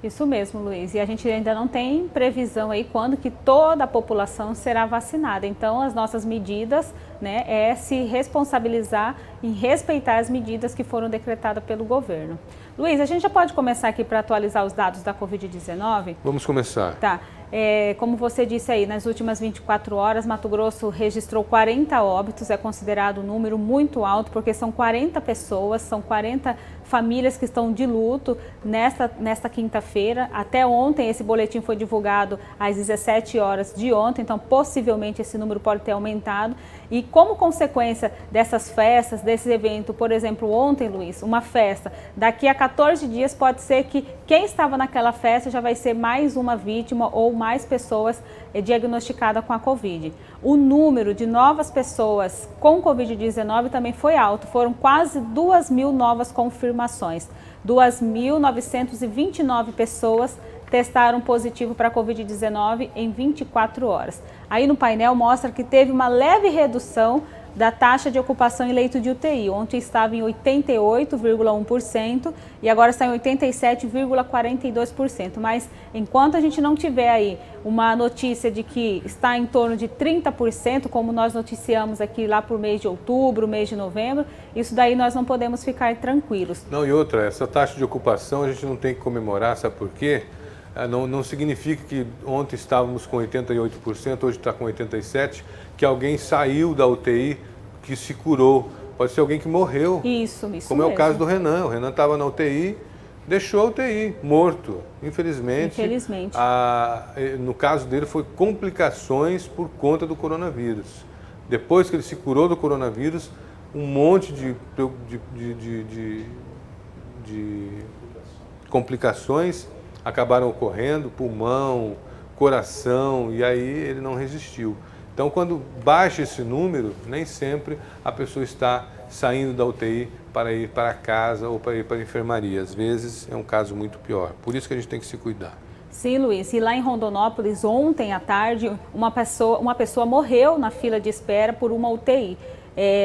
Isso mesmo, Luiz. E a gente ainda não tem previsão aí quando que toda a população será vacinada. Então, as nossas medidas, né, é se responsabilizar e respeitar as medidas que foram decretadas pelo governo. Luiz, a gente já pode começar aqui para atualizar os dados da Covid-19? Vamos começar. Tá. Como você disse aí, nas últimas 24 horas, Mato Grosso registrou 40 óbitos, é considerado um número muito alto, porque são 40 pessoas, são 40 famílias que estão de luto nesta quinta-feira. Até ontem, esse boletim foi divulgado às 17 horas de ontem, então possivelmente esse número pode ter aumentado. E como consequência dessas festas, desse evento, por exemplo, ontem, Luiz, uma festa, daqui a 14 dias pode ser que quem estava naquela festa já vai ser mais uma vítima ou mais pessoas diagnosticadas com a Covid. O número de novas pessoas com Covid-19 também foi alto, foram quase 2.000 novas confirmações. 2.929 pessoas testaram positivo para a Covid-19 em 24 horas. Aí no painel mostra que teve uma leve redução da taxa de ocupação em leito de UTI. Ontem estava em 88,1% e agora está em 87,42%. Mas enquanto a gente não tiver aí uma notícia de que está em torno de 30%, como nós noticiamos aqui lá por mês de outubro, mês de novembro, isso daí nós não podemos ficar tranquilos. Não, e outra, essa taxa de ocupação a gente não tem que comemorar, sabe por quê? Não significa que ontem estávamos com 88%, hoje está com 87%, que alguém saiu da UTI, que se curou. Pode ser alguém que morreu. Isso como mesmo. É o caso do Renan. O Renan estava na UTI, deixou a UTI, morto. Infelizmente. No caso dele foi complicações por conta do coronavírus. Depois que ele se curou do coronavírus, um monte de complicações acabaram ocorrendo, pulmão, coração, e aí ele não resistiu. Então, quando baixa esse número, nem sempre a pessoa está saindo da UTI para ir para casa ou para ir para a enfermaria. Às vezes é um caso muito pior. Por isso que a gente tem que se cuidar. Sim, Luiz. E lá em Rondonópolis, ontem à tarde, uma pessoa morreu na fila de espera por uma UTI.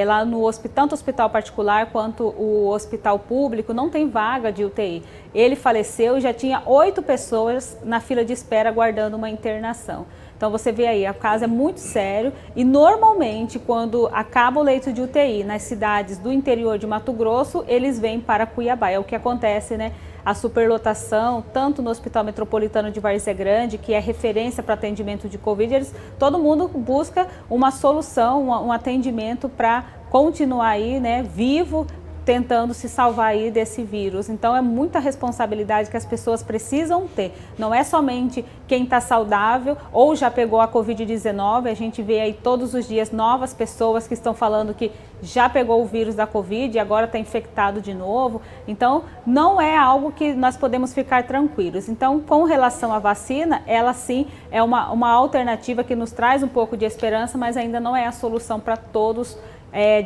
Lá no tanto o hospital particular quanto o hospital público não tem vaga de UTI. Ele faleceu e já tinha 8 pessoas na fila de espera aguardando uma internação. Então você vê aí, o caso é muito sério e normalmente quando acaba o leito de UTI nas cidades do interior de Mato Grosso, eles vêm para Cuiabá. É o que acontece, né? A superlotação, tanto no Hospital Metropolitano de Várzea Grande, que é referência para atendimento de Covid, todo mundo busca uma solução, um atendimento para continuar aí, né, vivo, tentando se salvar aí desse vírus. Então é muita responsabilidade que as pessoas precisam ter. Não é somente quem está saudável ou já pegou a Covid-19, a gente vê aí todos os dias novas pessoas que estão falando que já pegou o vírus da Covid e agora está infectado de novo. Então não é algo que nós podemos ficar tranquilos. Então, com relação à vacina, ela sim é uma alternativa que nos traz um pouco de esperança, mas ainda não é a solução para todos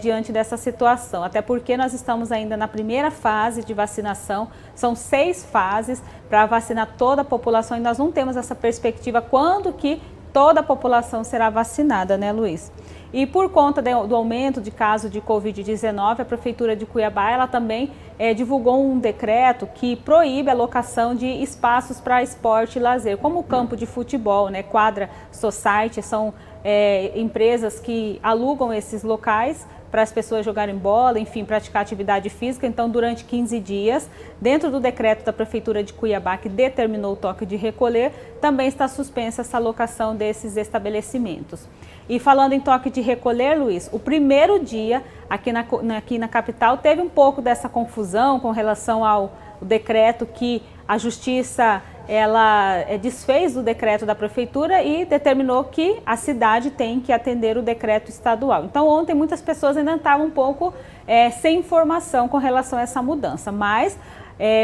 diante dessa situação, até porque nós estamos ainda na primeira fase de vacinação, são 6 fases para vacinar toda a população e nós não temos essa perspectiva quando que toda a população será vacinada, né, Luiz? E por conta do aumento de casos de Covid-19, a Prefeitura de Cuiabá ela também divulgou um decreto que proíbe a locação de espaços para esporte e lazer, como o campo de futebol, né, quadra society, são empresas que alugam esses locais para as pessoas jogarem bola, enfim, praticar atividade física. Então, durante 15 dias, dentro do decreto da Prefeitura de Cuiabá, que determinou o toque de recolher, também está suspensa essa locação desses estabelecimentos. E falando em toque de recolher, Luiz, o primeiro dia aqui na capital teve um pouco dessa confusão com relação ao decreto que a Justiça desfez o decreto da Prefeitura e determinou que a cidade tem que atender o decreto estadual. Então ontem muitas pessoas ainda estavam um pouco sem informação com relação a essa mudança, mas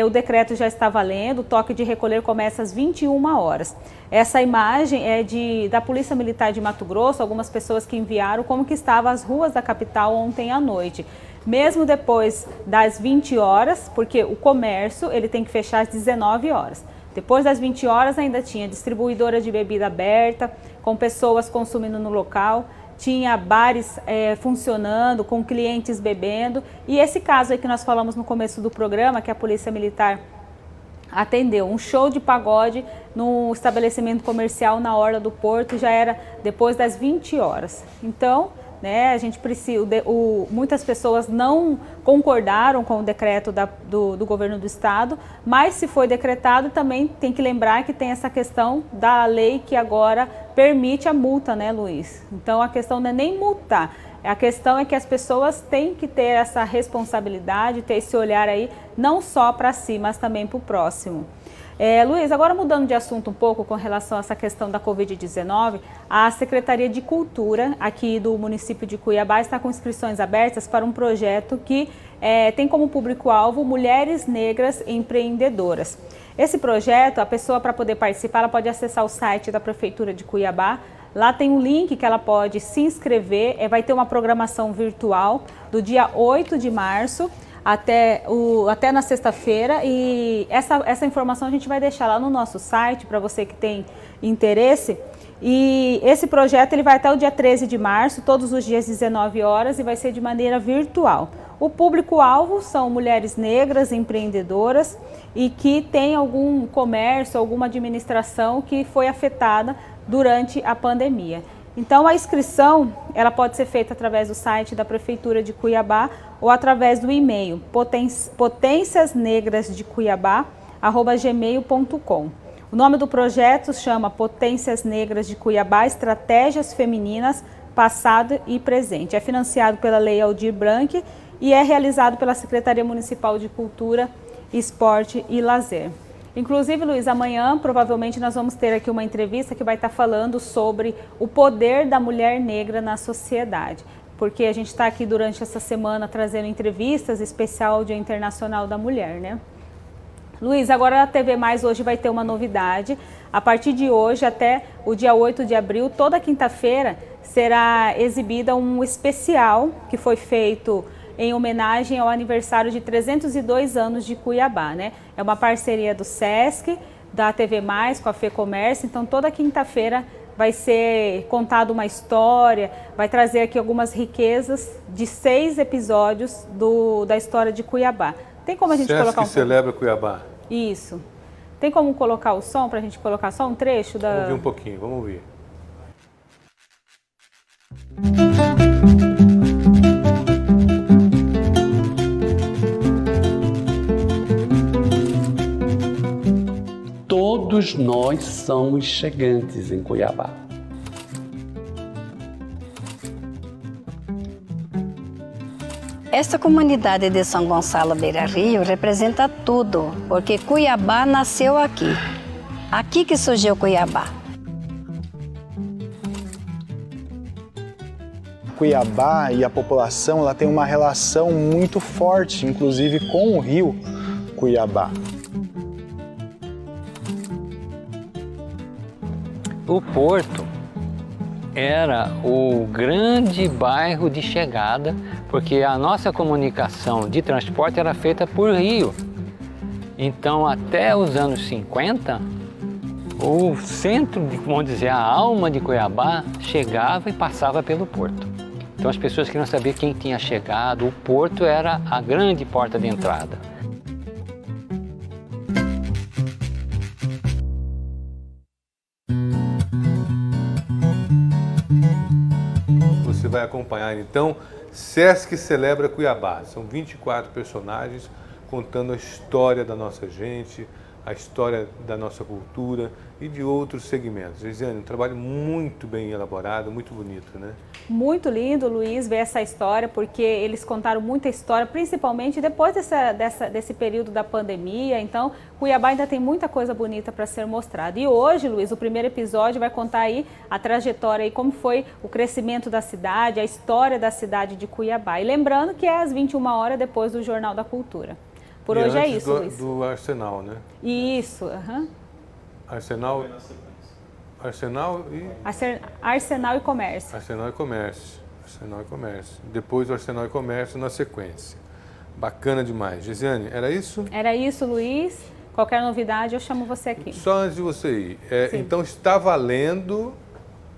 o decreto já está valendo, o toque de recolher começa às 21 horas. Essa imagem é da Polícia Militar de Mato Grosso, algumas pessoas que enviaram como que estavam as ruas da capital ontem à noite. Mesmo depois das 20 horas, porque o comércio ele tem que fechar às 19 horas. Depois das 20 horas ainda tinha distribuidora de bebida aberta, com pessoas consumindo no local, tinha bares funcionando, com clientes bebendo. E esse caso aí que nós falamos no começo do programa, que a Polícia Militar atendeu um show de pagode no estabelecimento comercial na Orla do Porto, já era depois das 20 horas. Então, né, a gente precisa, muitas pessoas não concordaram com o decreto do governo do estado, mas se foi decretado também tem que lembrar que tem essa questão da lei que agora permite a multa, né, Luiz? Então a questão não é nem multar, a questão é que as pessoas têm que ter essa responsabilidade, ter esse olhar aí, não só para si, mas também para o próximo. Luiz, agora mudando de assunto um pouco com relação a essa questão da Covid-19, a Secretaria de Cultura aqui do município de Cuiabá está com inscrições abertas para um projeto que tem como público-alvo mulheres negras empreendedoras. Esse projeto, a pessoa para poder participar, ela pode acessar o site da Prefeitura de Cuiabá. Lá tem um link que ela pode se inscrever, vai ter uma programação virtual do dia 8 de março até na sexta-feira, e essa informação a gente vai deixar lá no nosso site para você que tem interesse. E esse projeto ele vai até o dia 13 de março, todos os dias 19 horas, e vai ser de maneira virtual. O público-alvo são mulheres negras empreendedoras e que tem algum comércio, alguma administração que foi afetada durante a pandemia. Então a inscrição ela pode ser feita através do site da Prefeitura de Cuiabá ou através do e-mail potenciasnegrasdecuiabá@gmail.com. O nome do projeto chama Potências Negras de Cuiabá, Estratégias Femininas, Passado e Presente. É financiado pela Lei Aldir Blanc e é realizado pela Secretaria Municipal de Cultura, Esporte e Lazer. Inclusive, Luiz, amanhã provavelmente nós vamos ter aqui uma entrevista que vai estar falando sobre o poder da mulher negra na sociedade. Porque a gente está aqui durante essa semana trazendo entrevistas, especial Dia Internacional da Mulher, né? Luiz, agora a TV Mais hoje vai ter uma novidade. A partir de hoje até o dia 8 de abril, toda quinta-feira, será exibida um especial que foi feito em homenagem ao aniversário de 302 anos de Cuiabá, né? É uma parceria do SESC, da TV Mais com a FEComércio, então toda quinta-feira vai ser contada uma história, vai trazer aqui algumas riquezas de 6 episódios da história de Cuiabá. Tem como a gente colocar um celebra Cuiabá. Isso. Tem como colocar o som para a gente colocar só um trecho da... Vamos ouvir um pouquinho, vamos ouvir. Todos nós somos chegantes em Cuiabá. Esta comunidade de São Gonçalo Beira Rio representa tudo, porque Cuiabá nasceu aqui. Aqui que surgiu Cuiabá. Cuiabá e a população ela tem uma relação muito forte, inclusive com o rio Cuiabá. O Porto era o grande bairro de chegada, porque a nossa comunicação de transporte era feita por rio. Então, até os anos 50, o centro, vamos dizer, a alma de Cuiabá chegava e passava pelo Porto. Então, as pessoas queriam saber quem tinha chegado, o Porto era a grande porta de entrada. Você vai acompanhar então SESC Celebra Cuiabá. São 24 personagens contando a história da nossa gente, a história da nossa cultura e de outros segmentos. Geisiane, um trabalho muito bem elaborado, muito bonito, né? Muito lindo, Luiz, ver essa história, porque eles contaram muita história, principalmente depois desse período da pandemia. Então, Cuiabá ainda tem muita coisa bonita para ser mostrada. E hoje, Luiz, o primeiro episódio vai contar aí a trajetória, aí, como foi o crescimento da cidade, a história da cidade de Cuiabá. E lembrando que é às 21 horas depois do Jornal da Cultura. Por hoje é isso, Luiz. Do Arsenal, né? Isso, Arsenal e... Arsenal e Comércio. Arsenal e Comércio. Arsenal e Comércio. Depois do Arsenal e Comércio na sequência. Bacana demais. Geisiane, era isso? Era isso, Luiz. Qualquer novidade, eu chamo você aqui. Só antes de você ir. Então está valendo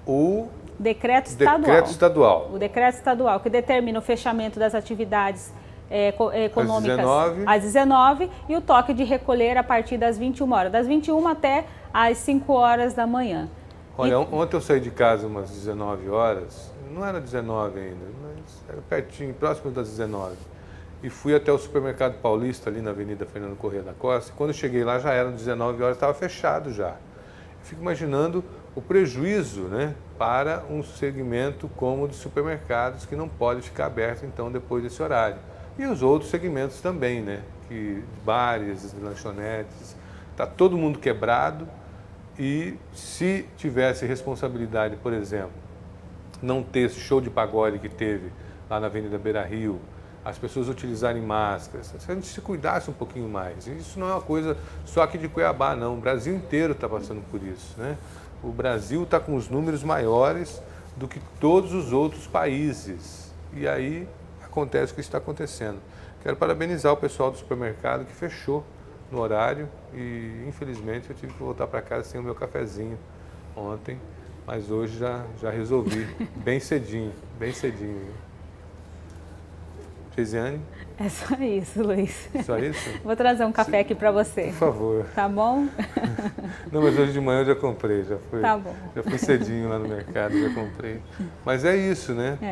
o... Decreto estadual. Decreto estadual. O decreto estadual que determina o fechamento das atividades econômicas 19. às 19 e o toque de recolher a partir das 21 horas, das 21 até às 5 horas da manhã. Olha, ontem eu saí de casa umas 19 horas, não era 19 ainda, mas era pertinho, próximo das 19. E fui até o supermercado Paulista, ali na Avenida Fernando Corrêa da Costa. E quando eu cheguei lá já eram 19 horas, estava fechado já. Eu fico imaginando o prejuízo, né, para um segmento como o de supermercados, que não pode ficar aberto então depois desse horário. E os outros segmentos também, né, que bares, lanchonetes, está todo mundo quebrado. E se tivesse responsabilidade, por exemplo, não ter esse show de pagode que teve lá na Avenida Beira Rio, as pessoas utilizarem máscaras, se a gente se cuidasse um pouquinho mais. Isso não é uma coisa só aqui de Cuiabá, não. O Brasil inteiro está passando por isso, né? O Brasil está com os números maiores do que todos os outros países. E aí acontece o que está acontecendo. Quero parabenizar o pessoal do supermercado que fechou no horário e infelizmente eu tive que voltar para casa sem o meu cafezinho ontem, mas hoje já resolvi, bem cedinho, bem cedinho. Geisiane? É só isso, Luiz. Só isso? Vou trazer um café aqui para você. Por favor. Tá bom? Não, mas hoje de manhã eu já comprei, Tá bom. já fui cedinho lá no mercado, já comprei. Mas é isso, né?